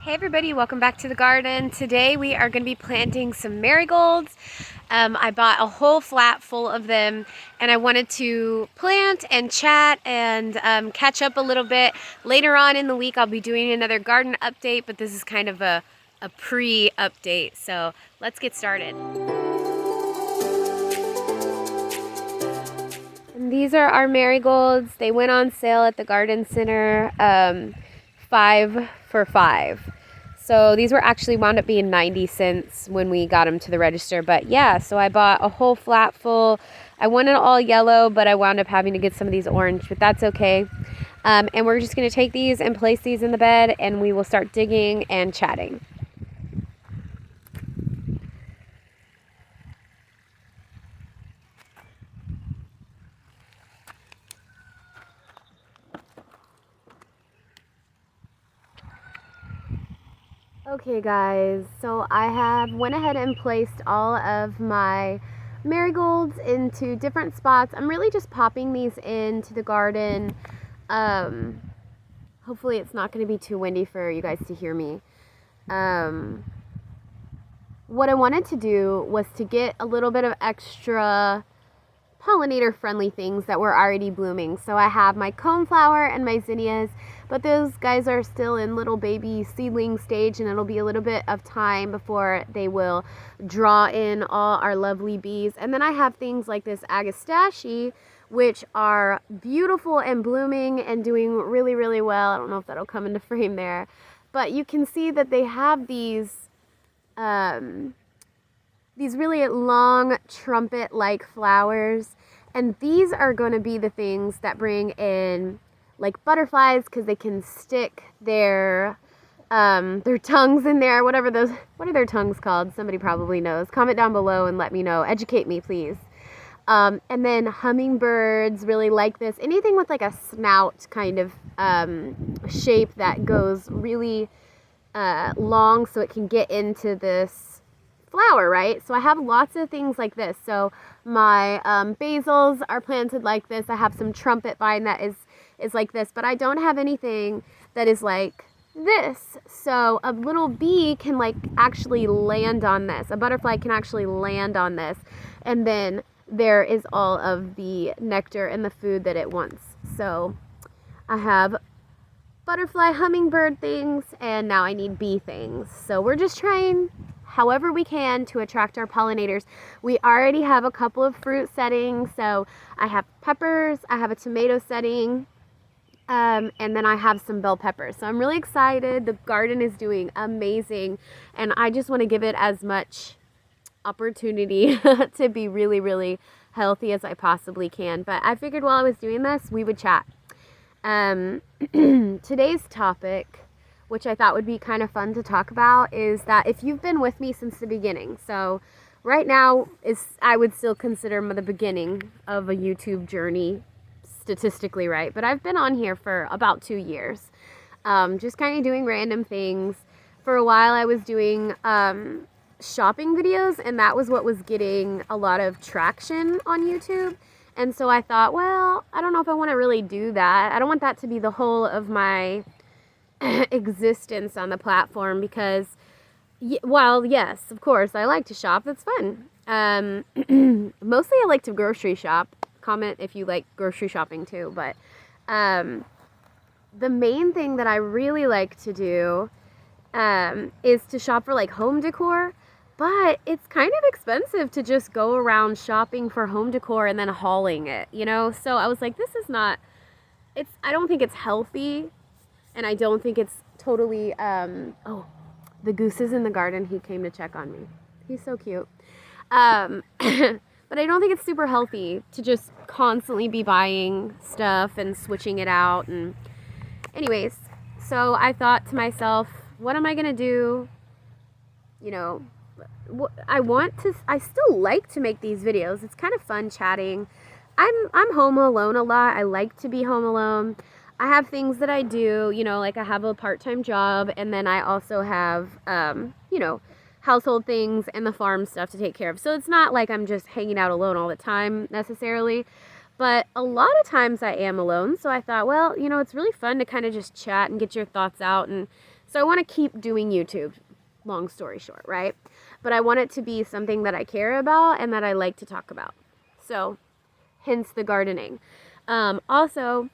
Hey everybody, welcome back to the garden. Today we are going to be planting some marigolds. I bought a whole flat full of them and I wanted to plant and chat and catch up a little bit. Later on in the week I'll be doing another garden update, but this is kind of a pre-update. So let's get started. And these are our marigolds. They went on sale at the garden center. 5 for $5. So these were actually wound up being 90 cents when we got them to the register. But yeah, so I bought a whole flat full. I wanted all yellow, but I wound up having to get some of these orange, but that's okay. And we're just going to take these and place these in the bed, and we will start digging and chatting. Okay guys, so I went ahead and placed all of my marigolds into different spots. I'm really just popping these into the garden. Hopefully it's not going to be too windy for you guys to hear me. What I wanted to do was to get a little bit of extra pollinator friendly things that were already blooming. So I have my coneflower and my zinnias, but those guys are still in little baby seedling stage, and it'll be a little bit of time before they will draw in all our lovely bees. And then I have things like this agastache, which are beautiful and blooming and doing really, really well. I don't know if that'll come into frame there, but you can see that they have these really long trumpet-like flowers, and these are going to be the things that bring in like butterflies, because they can stick their tongues in there. What are their tongues called? Somebody probably knows. Comment down below and let me know. Educate me, please. And then hummingbirds really like this. Anything with like a snout kind of shape that goes really long so it can get into this flower, right? So I have lots of things like this. So my basils are planted like this. I have some trumpet vine that is like this, but I don't have anything that is like this. So a little bee can like actually land on this. A butterfly can actually land on this, and then there is all of the nectar and the food that it wants. So I have butterfly, hummingbird things, and now I need bee things. So we're just trying however we can to attract our pollinators. We already have a couple of fruit settings. So I have peppers, I have a tomato setting, and then I have some bell peppers. So I'm really excited. The garden is doing amazing, and I just want to give it as much opportunity to be really, really healthy as I possibly can. But I figured while I was doing this, we would chat. Today's topic, which I thought would be kind of fun to talk about, is that if you've been with me since the beginning, so right now I would still consider the beginning of a YouTube journey, statistically, right? But I've been on here for about 2 years, just kind of doing random things. For a while I was doing shopping videos, and that was what was getting a lot of traction on YouTube. And so I thought, well, I don't know if I want to really do that. I don't want that to be the whole of my existence on the platform, because while yes, of course, I like to shop. That's fun. Mostly I like to grocery shop. Comment if you like grocery shopping too. But the main thing that I really like to do is to shop for like home decor. But it's kind of expensive to just go around shopping for home decor and then hauling it, you know? So I was like, this is not, I don't think it's healthy, and I don't think it's totally, oh, the goose is in the garden. He came to check on me. He's so cute. But I don't think it's super healthy to just constantly be buying stuff and switching it out. And anyways, so I thought to myself, what am I going to do? You know, I still like to make these videos. It's kind of fun chatting. I'm home alone a lot. I like to be home alone. I have things that I do, you know, like I have a part-time job, and then I also have, you know, household things and the farm stuff to take care of. So it's not like I'm just hanging out alone all the time necessarily, but a lot of times I am alone. So I thought, well, you know, it's really fun to kind of just chat and get your thoughts out and So I want to keep doing YouTube, long story short, right? But I want it to be something that I care about and that I like to talk about. So, hence the gardening. Also,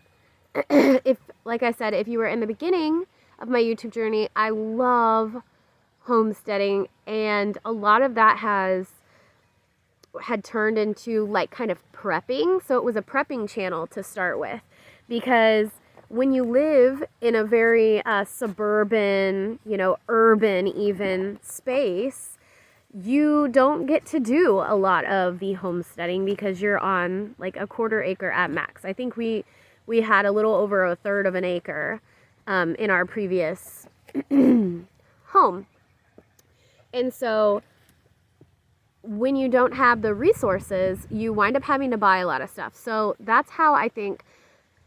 if, like I said, if you were in the beginning of my YouTube journey, I love homesteading, and a lot of that had turned into like kind of prepping. So it was a prepping channel to start with, because when you live in a very suburban, urban even space, you don't get to do a lot of the homesteading because you're on like a quarter acre at max. I think we had a little over a third of an acre in our previous home. And so when you don't have the resources, you wind up having to buy a lot of stuff. So that's how I think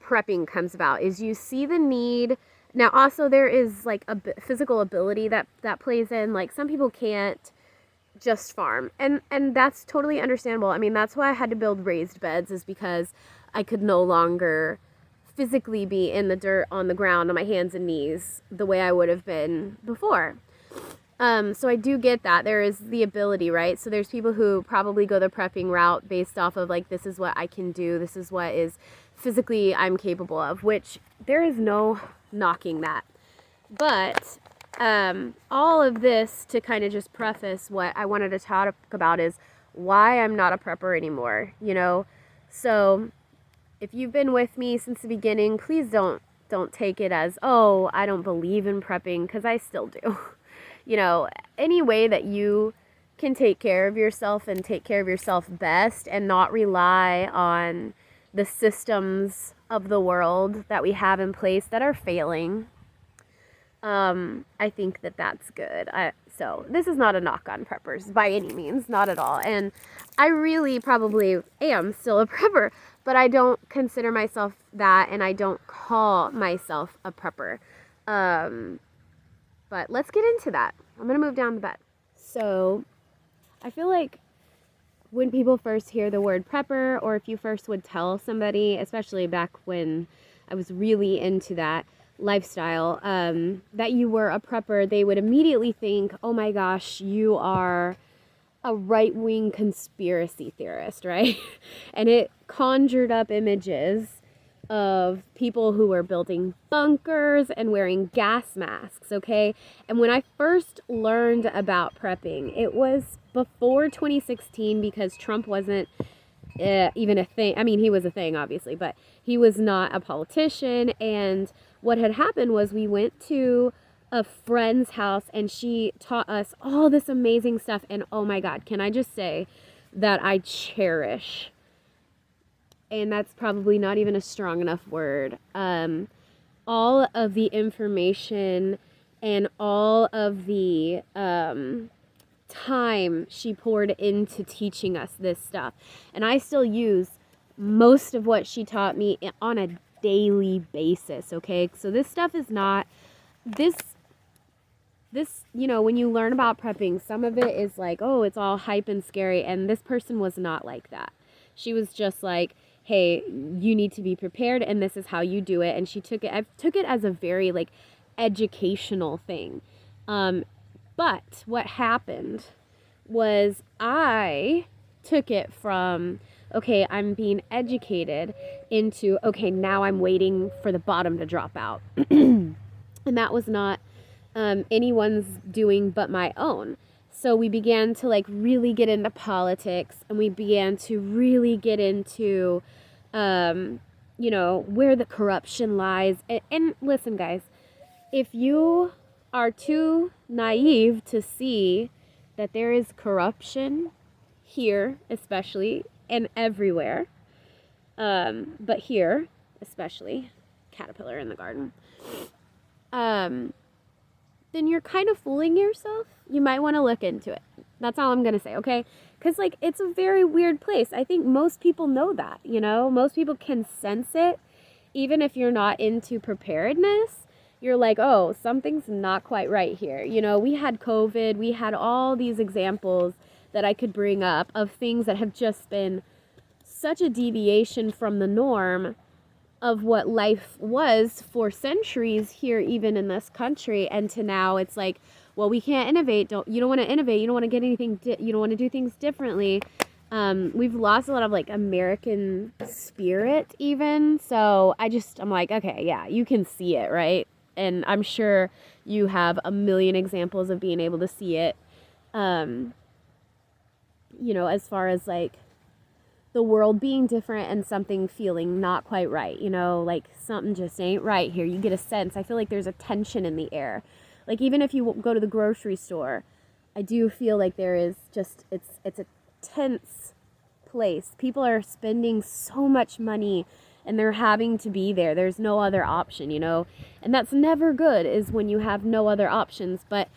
prepping comes about, is you see the need. Now also there is like a physical ability that plays in. Like some people can't just farm, and that's totally understandable. I mean, that's why I had to build raised beds, is because I could no longer physically be in the dirt on the ground on my hands and knees the way I would have been before. So I do get that. There is the ability, right? So there's people who probably go the prepping route based off of like, this is what I can do. This is what is physically I'm capable of, which there is no knocking that. But all of this to kind of just preface what I wanted to talk about is why I'm not a prepper anymore, So if you've been with me since the beginning, please don't take it as, oh, I don't believe in prepping, because I still do. Any way that you can take care of yourself and take care of yourself best and not rely on the systems of the world that we have in place that are failing, I think that that's good. So this is not a knock on preppers by any means, not at all. And I really probably am still a prepper, but I don't consider myself that, and I don't call myself a prepper. But let's get into that. I'm going to move down the bed. So I feel like when people first hear the word prepper, or if you first would tell somebody, especially back when I was really into that lifestyle, that you were a prepper, they would immediately think, oh my gosh, you are a right-wing conspiracy theorist, right? And it conjured up images of people who were building bunkers and wearing gas masks, okay? And when I first learned about prepping, it was before 2016, because Trump wasn't even a thing. I mean, he was a thing, obviously, but he was not a politician. And what had happened was we went to a friend's house, and she taught us all this amazing stuff. And oh my God, can I just say that I cherish, and that's probably not even a strong enough word, all of the information and all of the time she poured into teaching us this stuff. And I still use most of what she taught me on a daily basis, okay? So this stuff is not, this, when you learn about prepping, some of it is like, oh, it's all hype and scary, and this person was not like that. She was just like, hey, you need to be prepared, and this is how you do it. And I took it as a very like educational thing. But what happened was I took it from, okay, I'm being educated, into, okay, now I'm waiting for the bottom to drop out. And that was not anyone's doing but my own. So we began to like really get into politics, and we began to really get into, where the corruption lies. And listen, guys, if you are too naive to see that there is corruption here, especially, and everywhere, but here, especially, caterpillar in the garden, then you're kind of fooling yourself. You might want to look into it. That's all I'm going to say, okay? Because, like, it's a very weird place. I think most people know that, Most people can sense it. Even if you're not into preparedness, you're like, oh, something's not quite right here. We had COVID. We had all these examples that I could bring up of things that have just been such a deviation from the norm of what life was for centuries here, even in this country, and to now it's like, well, we can't innovate. You don't want to innovate. You don't want to get anything. You don't want to do things differently. We've lost a lot of like American spirit, even. So I'm like, okay, yeah, you can see it, right? And I'm sure you have a million examples of being able to see it. As far as like the world being different and something feeling not quite right, like something just ain't right here. You get a sense. I feel like there's a tension in the air. Like even if you go to the grocery store, I do feel like there is just, it's a tense place. People are spending so much money and they're having to be there. There's no other option, and that's never good, is when you have no other options. But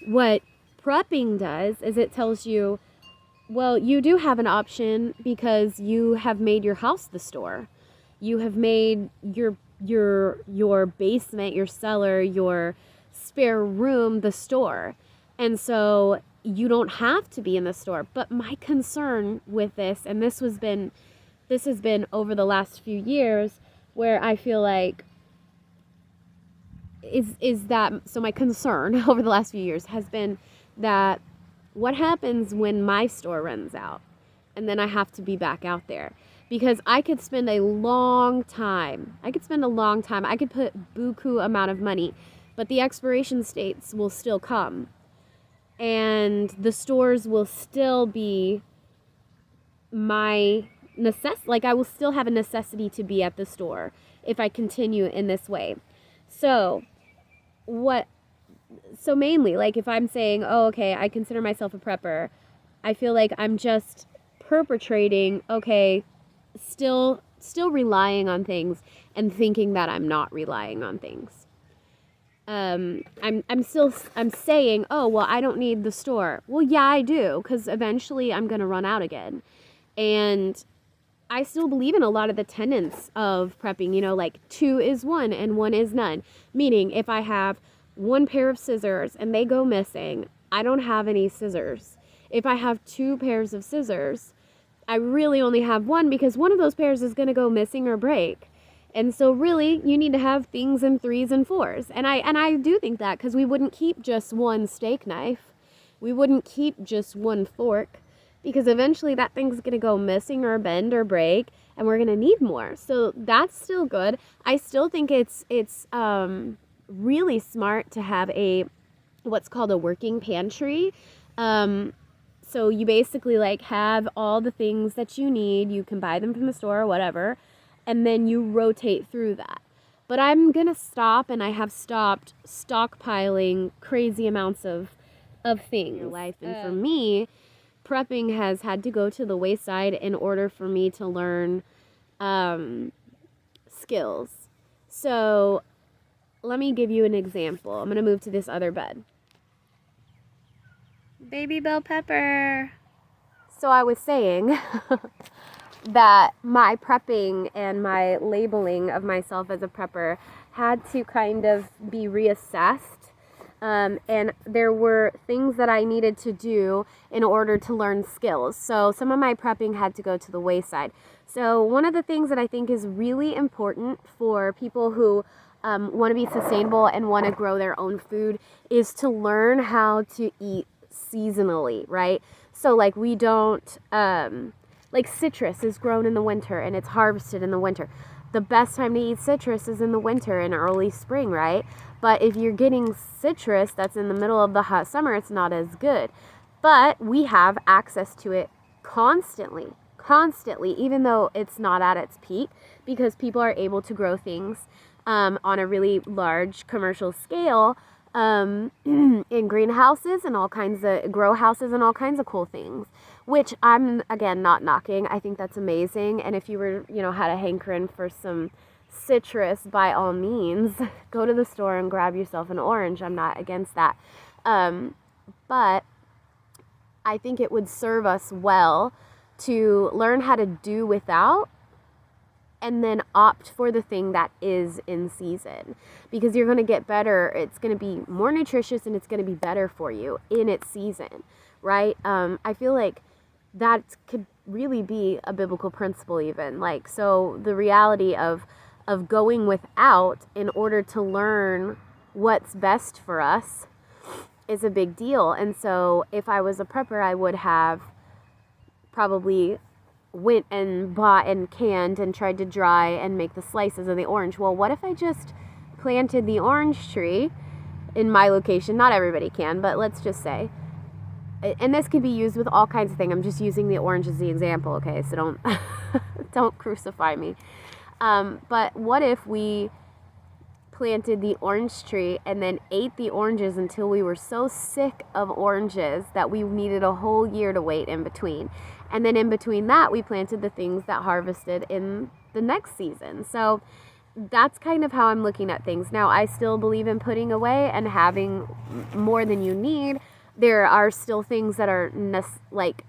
what prepping does is it tells you, well, you do have an option because you have made your house the store. You have made your basement, your cellar, your spare room the store. And so you don't have to be in the store. But my concern with this, and this has been over the last few years, where I feel like is that, so my concern over the last few years has been that what happens when my store runs out and then I have to be back out there? Because I could spend a long time. I could put buku amount of money, but the expiration dates will still come. And the stores will still be my like I will still have a necessity to be at the store if I continue in this way. So mainly, like if I'm saying, oh, okay, I consider myself a prepper, I feel like I'm just perpetrating, okay, still relying on things and thinking that I'm not relying on things. I'm saying, oh, well, I don't need the store. Well, yeah, I do, because eventually I'm going to run out again. And I still believe in a lot of the tenets of prepping, like 2 is 1 and 1 is none. Meaning if I have 1 pair of scissors and they go missing, I don't have any scissors. If I have 2 pairs of scissors, I really only have 1, because one of those pairs is going to go missing or break. And so really, you need to have things in 3s and 4s. And I do think that, because we wouldn't keep just 1 steak knife. We wouldn't keep just 1 fork, because eventually that thing's going to go missing or bend or break, and we're going to need more. So that's still good. I still think it's really smart to have what's called a working pantry. So you basically like have all the things that you need. You can buy them from the store or whatever, and then you rotate through that. But I'm going to stop, and I have stopped stockpiling crazy amounts of things in life. And for me, prepping has had to go to the wayside in order for me to learn skills. So let me give you an example. I'm going to move to this other bed. Baby bell pepper. So I was saying that my prepping and my labeling of myself as a prepper had to kind of be reassessed. And there were things that I needed to do in order to learn skills. So some of my prepping had to go to the wayside. So one of the things that I think is really important for people who want to be sustainable and want to grow their own food is to learn how to eat seasonally, right? So like we don't, like citrus is grown in the winter and it's harvested in the winter. The best time to eat citrus is in the winter and early spring, right? But if you're getting citrus that's in the middle of the hot summer, it's not as good. But we have access to it constantly, even though it's not at its peak, because people are able to grow things on a really large commercial scale in greenhouses and all kinds of grow houses and all kinds of cool things, which I'm, again, not knocking. I think that's amazing. And if you were, had a hankering for some citrus, by all means, go to the store and grab yourself an orange. I'm not against that. But I think it would serve us well to learn how to do without and then opt for the thing that is in season, because you're going to get better. It's going to be more nutritious and it's going to be better for you in its season, right? I feel like that could really be a biblical principle even. Like, so the reality of of going without in order to learn what's best for us is a big deal. And so if I was a prepper, I would have probably went and bought and canned and tried to dry and make the slices of the orange. Well, what if I just planted the orange tree in my location? Not everybody can, but let's just say, and this can be used with all kinds of things. I'm just using the orange as the example, okay? So don't don't crucify me. But what if we planted the orange tree and then ate the oranges until we were so sick of oranges that we needed a whole year to wait in between? And then in between that, we planted the things that harvested in the next season. So that's kind of how I'm looking at things. Now, I still believe in putting away and having more than you need. There are still things that are like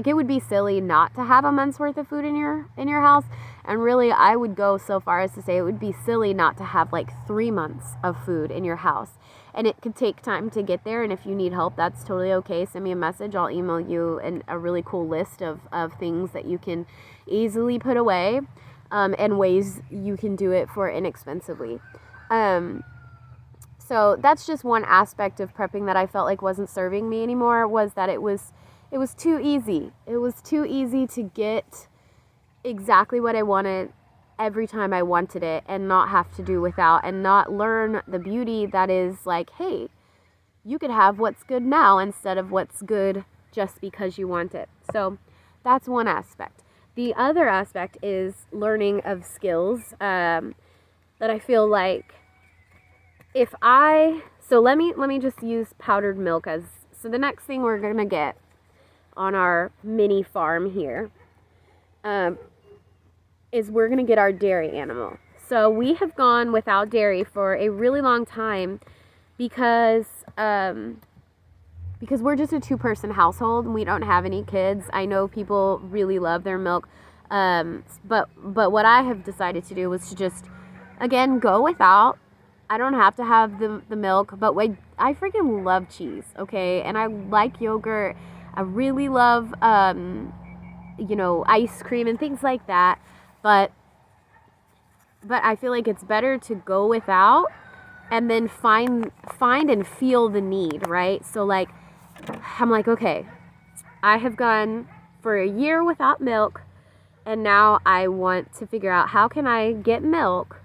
it would be silly not to have a month's worth of food in your house. And really, I would go so far as to say it would be silly not to have like 3 months of food in your house. And it could take time to get there. And if you need help, that's totally okay. Send me a message. I'll email you a really cool list of things that you can easily put away, and ways you can do it for inexpensively. So that's just one aspect of prepping that I felt like wasn't serving me anymore, was that it was too easy. It was too easy to get exactly what I wanted every time I wanted it and not have to do without, and not learn the beauty that is like, hey, you could have what's good now instead of what's good just because you want it. So that's one aspect. The other aspect is learning of skills, that I feel like so let me just use powdered milk so the next thing we're going to get on our mini farm here, is we're going to get our dairy animal. So we have gone without dairy for a really long time because we're just a 2-person household and we don't have any kids. I know people really love their milk, but what I have decided to do was to just, again, go without. I don't have to have the milk, but I freaking love cheese, okay? And I like yogurt. I really love, ice cream and things like that. But I feel like it's better to go without and then find and feel the need, right? So like, I'm like, okay, I have gone for a year without milk, and now I want to figure out how can I get milk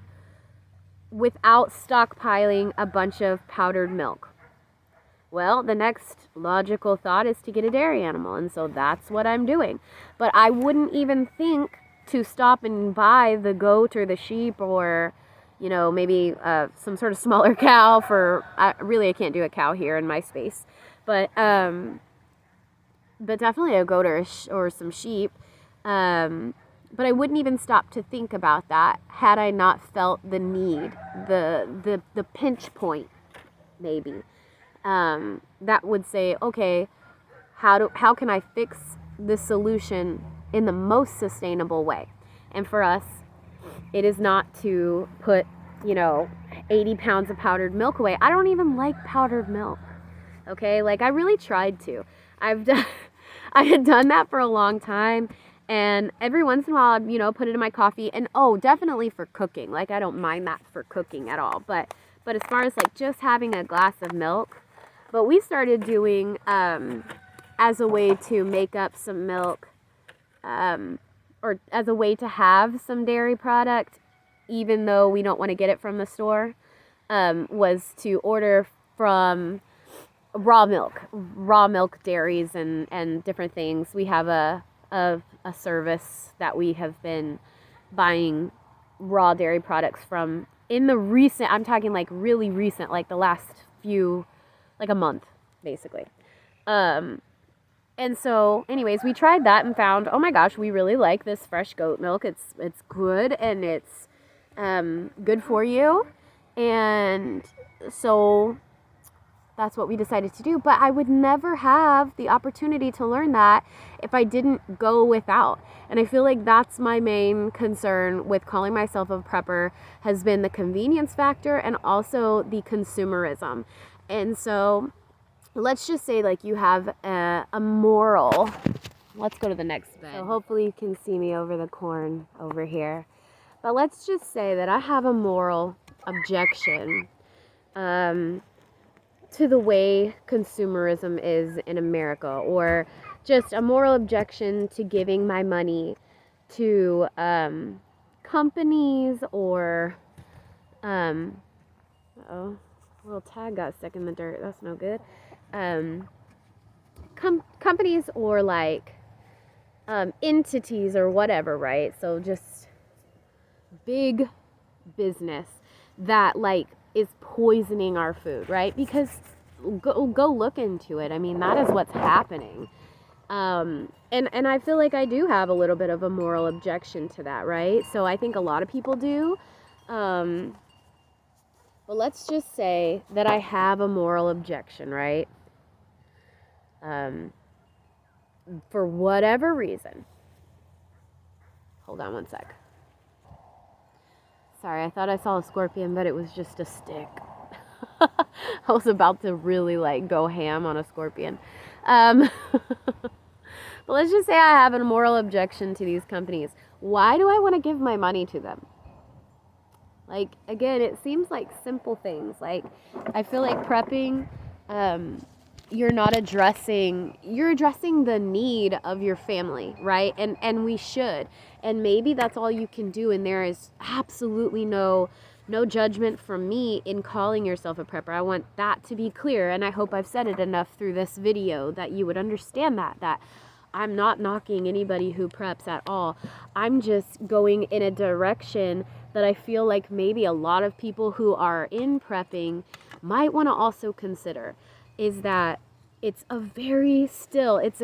without stockpiling a bunch of powdered milk. Well, the next logical thought is to get a dairy animal, and so that's what I'm doing. But I wouldn't even think to stop and buy the goat or the sheep or, maybe some sort of smaller cow I can't do a cow here in my space. But definitely a goat or some sheep. But I wouldn't even stop to think about that had I not felt the need, the pinch point, maybe, that would say, okay, how can I fix this solution in the most sustainable way? And for us, it is not to put, 80 pounds of powdered milk away. I don't even like powdered milk. Okay, like I really tried to. I had done that for a long time. And every once in a while, I'd, put it in my coffee. And, definitely for cooking. Like, I don't mind that for cooking at all. But as far as, like, just having a glass of milk. But we started doing, as a way to make up some milk, or as a way to have some dairy product, even though we don't want to get it from the store, was to order from raw milk dairies and different things. We have a service that we have been buying raw dairy products from in the recent, I'm talking like really recent, like the last few, like a month, basically. And so anyways, we tried that and found, oh my gosh, we really like this fresh goat milk. It's good and it's good for you. And so that's what we decided to do. But I would never have the opportunity to learn that if I didn't go without. And I feel like that's my main concern with calling myself a prepper, has been the convenience factor and also the consumerism. And so let's just say like you have a moral. Let's go to the next bed. So hopefully you can see me over the corn over here. But let's just say that I have a moral objection to the way consumerism is in America, or just a moral objection to giving my money to companies or uh-oh, a little tag got stuck in the dirt. That's no good. Companies or like entities or whatever, right? So just big business that like is poisoning our food, right? Because go look into it. I mean, that is what's happening. And I feel like I do have a little bit of a moral objection to that, right? So I think a lot of people do. But let's just say that I have a moral objection, right? For whatever reason. Hold on one sec. Sorry, I thought I saw a scorpion, but it was just a stick. I was about to really like go ham on a scorpion. But let's just say I have a moral objection to these companies. Why do I want to give my money to them? Like, again, it seems like simple things. Like, I feel like prepping, you're addressing the need of your family, right? And we should. And maybe that's all you can do. And there is absolutely no judgment from me in calling yourself a prepper. I want that to be clear. And I hope I've said it enough through this video that you would understand that I'm not knocking anybody who preps at all. I'm just going in a direction that I feel like maybe a lot of people who are in prepping might want to also consider, is that it's a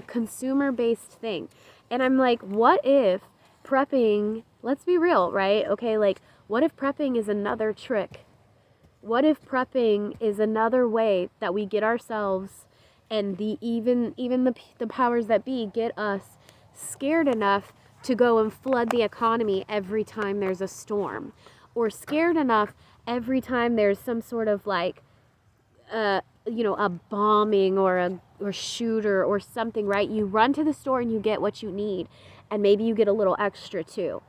consumer-based thing. And I'm like, what if prepping, let's be real, right? Okay, like, what if prepping is another trick? What if prepping is another way that we get ourselves and even the powers that be get us scared enough to go and flood the economy every time there's a storm, or scared enough every time there's some sort of like a bombing or shooter or something, right? You run to the store and you get what you need, and maybe you get a little extra too.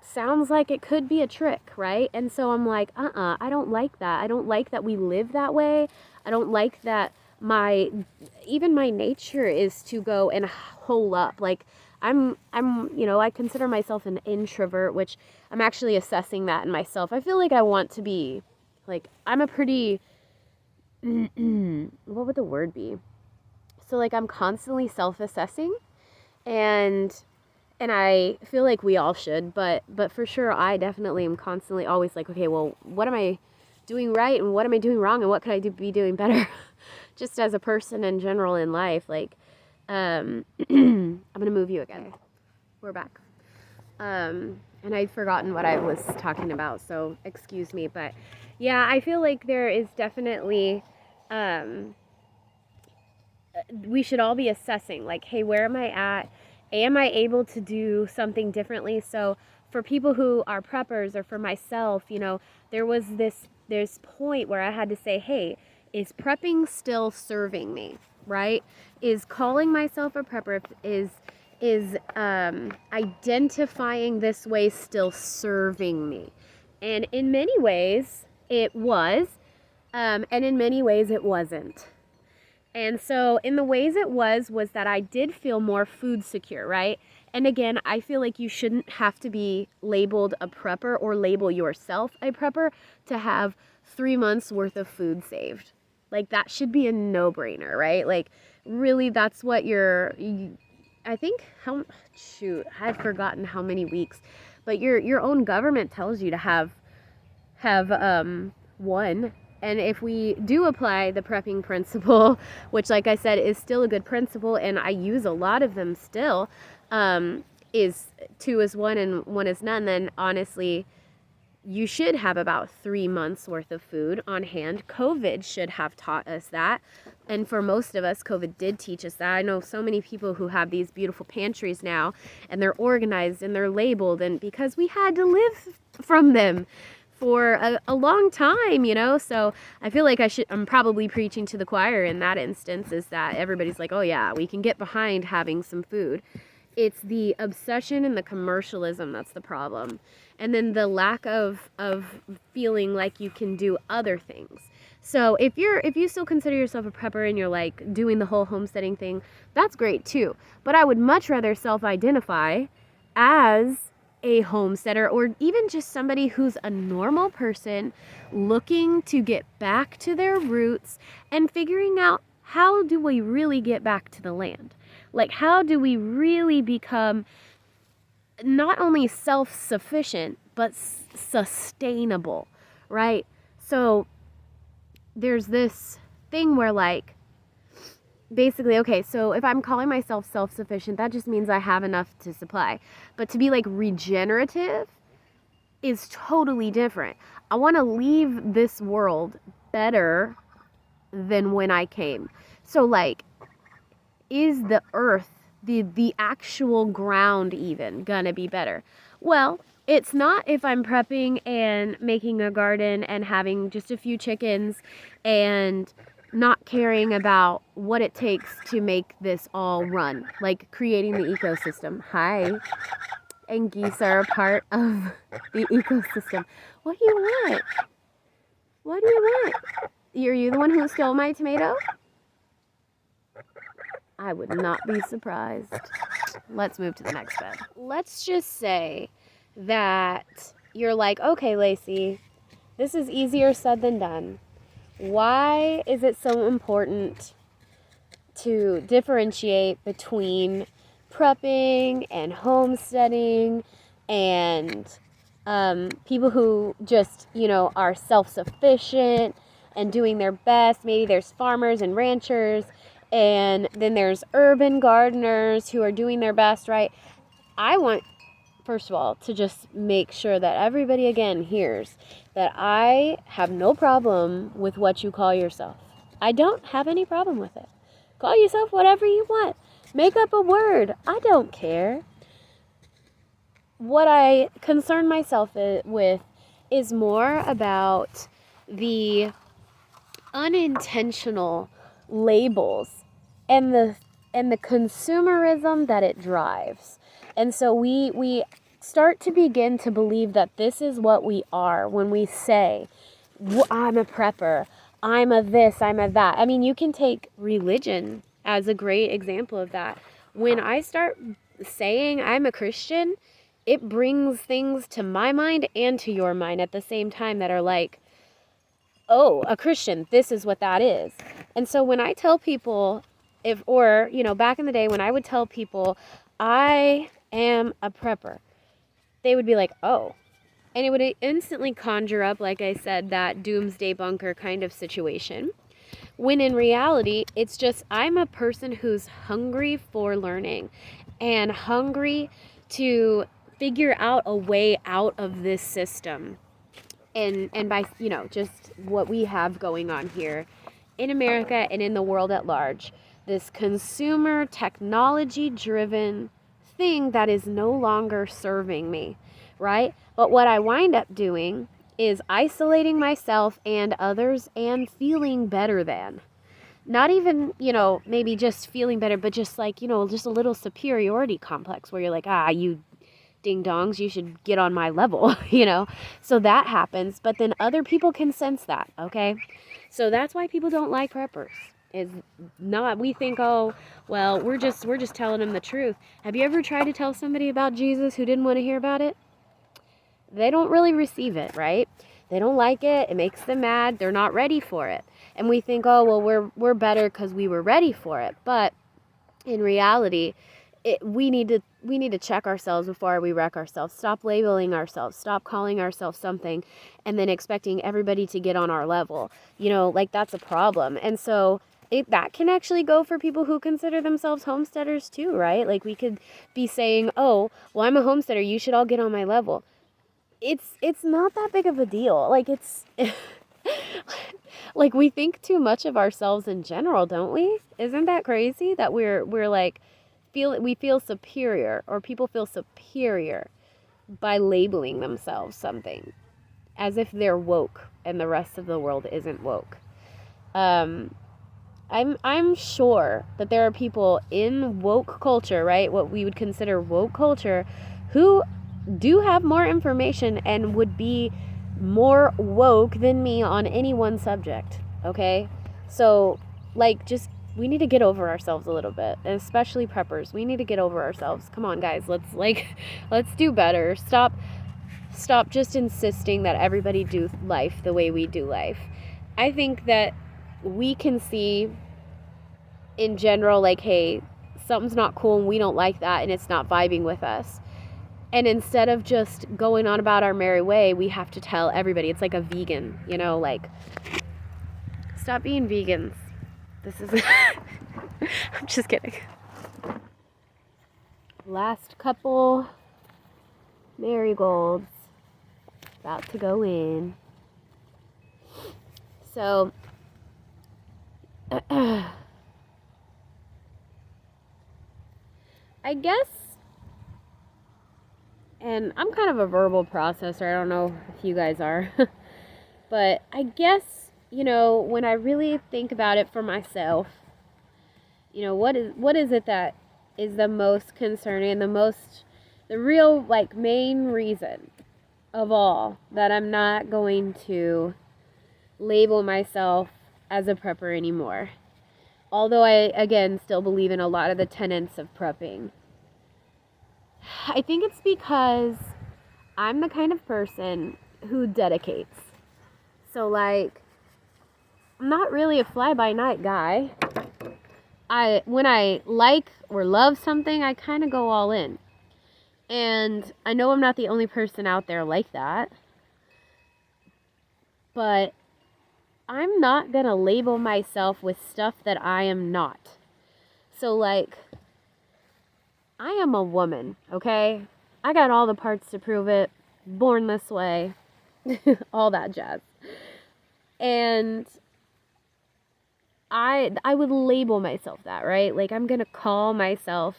Sounds like it could be a trick, right? And so I'm like, I don't like that. I don't like that we live that way. I don't like that my nature is to go and hole up. Like, I consider myself an introvert, which I'm actually assessing that in myself. I feel like I want to be, like, I'm a pretty, what would the word be? So, like, I'm constantly self-assessing, and I feel like we all should, but for sure, I definitely am constantly always like, okay, well, what am I doing right, and what am I doing wrong, and what could I be doing better? Just as a person in general in life, like, I'm gonna move you again. We're back. And I'd forgotten what I was talking about, so excuse me. But yeah, I feel like there is definitely, we should all be assessing, like, hey, where am I at? Am I able to do something differently? So for people who are preppers, or for myself, there was this point where I had to say, hey, is prepping still serving me, right? Is calling myself a prepper, is identifying this way still serving me? And in many ways it was, and in many ways it wasn't. And so in the ways it was that I did feel more food secure, right? And again, I feel like you shouldn't have to be labeled a prepper or label yourself a prepper to have 3 months worth of food saved. Like, that should be a no-brainer, right? Like, really, that's what I think, I've forgotten how many weeks, but your own government tells you to have one. And if we do apply the prepping principle, which, like I said, is still a good principle, and I use a lot of them still, is 2 is 1 and 1 is none, then honestly, you should have about 3 months worth of food on hand. COVID should have taught us that. And for most of us, COVID did teach us that. I know so many people who have these beautiful pantries now, and they're organized and they're labeled, and because we had to live from them for a long time, so I feel like I'm probably preaching to the choir in that instance, is that everybody's like, oh yeah, we can get behind having some food. It's the obsession and the commercialism that's the problem. And then the lack of feeling like you can do other things. So if you still consider yourself a prepper and you're like doing the whole homesteading thing, that's great too. But I would much rather self-identify as a homesteader, or even just somebody who's a normal person looking to get back to their roots and figuring out, how do we really get back to the land? Like, how do we really become not only self-sufficient, but sustainable, right? So there's this thing where, like, basically, okay, so if I'm calling myself self-sufficient, that just means I have enough to supply. But to be, like, regenerative is totally different. I want to leave this world better than when I came. So, like, is the earth, the actual ground even, gonna be better? Well, it's not if I'm prepping and making a garden and having just a few chickens and not caring about what it takes to make this all run, like creating the ecosystem. Hi. And geese are a part of the ecosystem. What do you want? What do you want? Are you the one who stole my tomato? I would not be surprised. Let's move to the next bed. Let's just say that you're like, okay, Lacey, this is easier said than done. Why is it so important to differentiate between prepping and homesteading and people who just, are self-sufficient and doing their best? Maybe there's farmers and ranchers, and then there's urban gardeners who are doing their best, right? I want, first of all, to just make sure that everybody again hears that I have no problem with what you call yourself. I don't have any problem with it. Call yourself whatever you want. Make up a word. I don't care. What I concern myself with is more about the unintentional labels and the consumerism that it drives. And so we start to begin to believe that this is what we are when we say, I'm a prepper, I'm a this, I'm a that. I mean, you can take religion as a great example of that. When I start saying I'm a Christian, it brings things to my mind and to your mind at the same time that are like, oh, a Christian, this is what that is. And so when I tell people, back in the day when I would tell people I am a prepper, they would be like, oh. And it would instantly conjure up, like I said, that doomsday bunker kind of situation. When in reality, it's just, I'm a person who's hungry for learning and hungry to figure out a way out of this system. And by, just what we have going on here in America and in the world at large, this consumer technology driven thing that is no longer serving me, right? But what I wind up doing is isolating myself and others and feeling better than. Not even, maybe just feeling better, but just like, just a little superiority complex where you're like, you ding dongs, you should get on my level, So that happens, but then other people can sense that, okay? So that's why people don't like preppers. Is not, we think, oh, well, we're just telling them the truth. Have you ever tried to tell somebody about Jesus who didn't want to hear about it? They don't really receive it, right? They don't like it. It makes them mad. They're not ready for it. And we think, oh, well, we're better because we were ready for it. But in reality, we need to check ourselves before we wreck ourselves. Stop labeling ourselves. Stop calling ourselves something and then expecting everybody to get on our level. That's a problem. And so that can actually go for people who consider themselves homesteaders too, right? Like, we could be saying, oh, well, I'm a homesteader, you should all get on my level. It's not that big of a deal. Like, it's like, we think too much of ourselves in general, don't we? Isn't that crazy that we're like, we feel superior, or people feel superior by labeling themselves something as if they're woke and the rest of the world isn't woke. I'm sure that there are people in woke culture, right? What we would consider woke culture, who do have more information and would be more woke than me on any one subject, okay? So, like, just, we need to get over ourselves a little bit, and especially preppers. We need to get over ourselves. Come on, guys. Let's do better. Stop just insisting that everybody do life the way we do life. I think that we can see in general, like, hey, something's not cool and we don't like that and it's not vibing with us. And instead of just going on about our merry way, we have to tell everybody. It's like a vegan, like, stop being vegans. This is, I'm just kidding. Last couple marigolds about to go in. So, I guess, and I'm kind of a verbal processor, I don't know if you guys are, but I guess, when I really think about it for myself, what is it that is the most concerning, the real, like, main reason of all that I'm not going to label myself as a prepper anymore. Although I, again, still believe in a lot of the tenets of prepping. I think it's because I'm the kind of person who dedicates. So, like, I'm not really a fly-by-night guy. When I like or love something, I kind of go all in. And I know I'm not the only person out there like that. But I'm not going to label myself with stuff that I am not. So, like, I am a woman, okay? I got all the parts to prove it. Born this way. All that jazz. And I would label myself that, right? Like, I'm going to call myself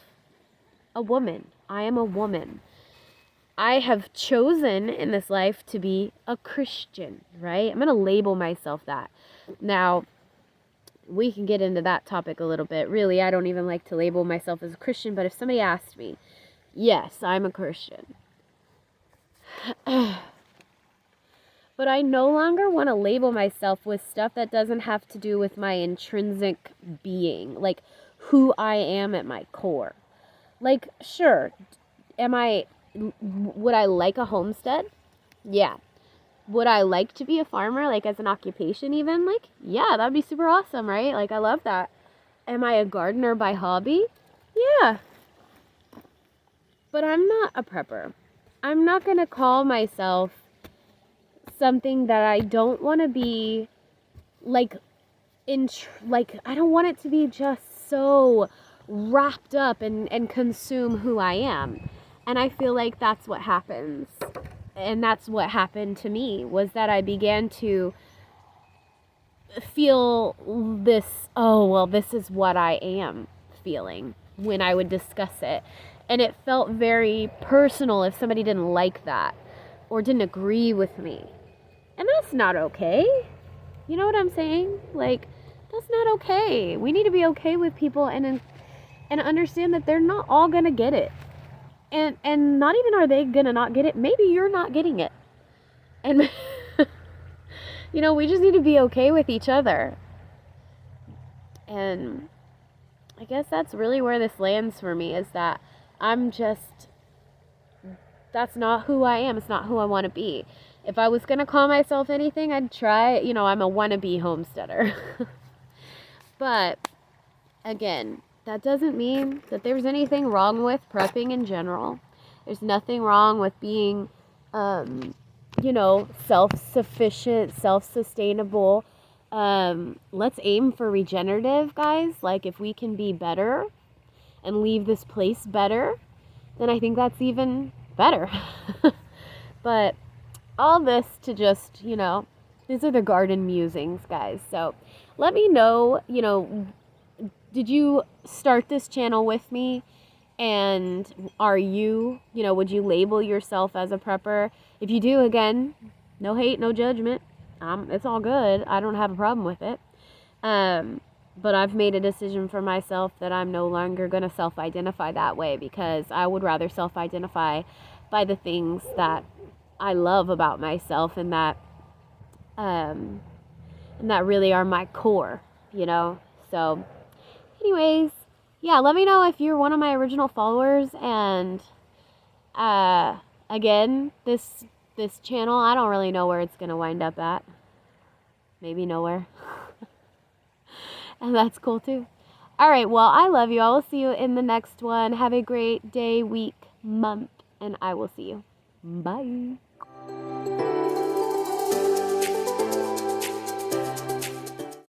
a woman. I am a woman. I have chosen in this life to be a Christian, right? I'm going to label myself that. Now, we can get into that topic a little bit. Really, I don't even like to label myself as a Christian, but if somebody asked me, yes, I'm a Christian. But I no longer want to label myself with stuff that doesn't have to do with my intrinsic being, like who I am at my core. Like, sure, would I like a homestead? Yeah. Would I like to be a farmer, like, as an occupation even? Like, yeah, that'd be super awesome, right? Like, I love that. Am I a gardener by hobby? Yeah. But I'm not a prepper. I'm not going to call myself something that I don't want to be, like, I don't want it to be just so wrapped up and consume who I am. And I feel like that's what happens. And that's what happened to me, was that I began to feel this, oh, well, this is what I am feeling when I would discuss it. And it felt very personal if somebody didn't like that or didn't agree with me. And that's not okay. You know what I'm saying? Like, that's not okay. We need to be okay with people and understand that they're not all going to get it. And not even are they gonna not get it, maybe you're not getting it. And, we just need to be okay with each other. And I guess that's really where this lands for me, is that that's not who I am. It's not who I want to be. If I was gonna call myself anything, I'd try, I'm a wannabe homesteader. But, again, that doesn't mean that there's anything wrong with prepping in general. There's nothing wrong with being, self-sufficient, self-sustainable. Let's aim for regenerative, guys. Like, if we can be better and leave this place better, then I think that's even better. But all this to just, these are the garden musings, guys. So let me know, did you start this channel with me? And are you, would you label yourself as a prepper? If you do, again, no hate, no judgment. It's all good. I don't have a problem with it. But I've made a decision for myself that I'm no longer going to self-identify that way, because I would rather self-identify by the things that I love about myself, and that really are my core, you know? So anyways, yeah, let me know if you're one of my original followers. And again, this channel, I don't really know where it's going to wind up at. Maybe nowhere. And that's cool too. All right, well, I love you. I will see you in the next one. Have a great day, week, month, and I will see you. Bye.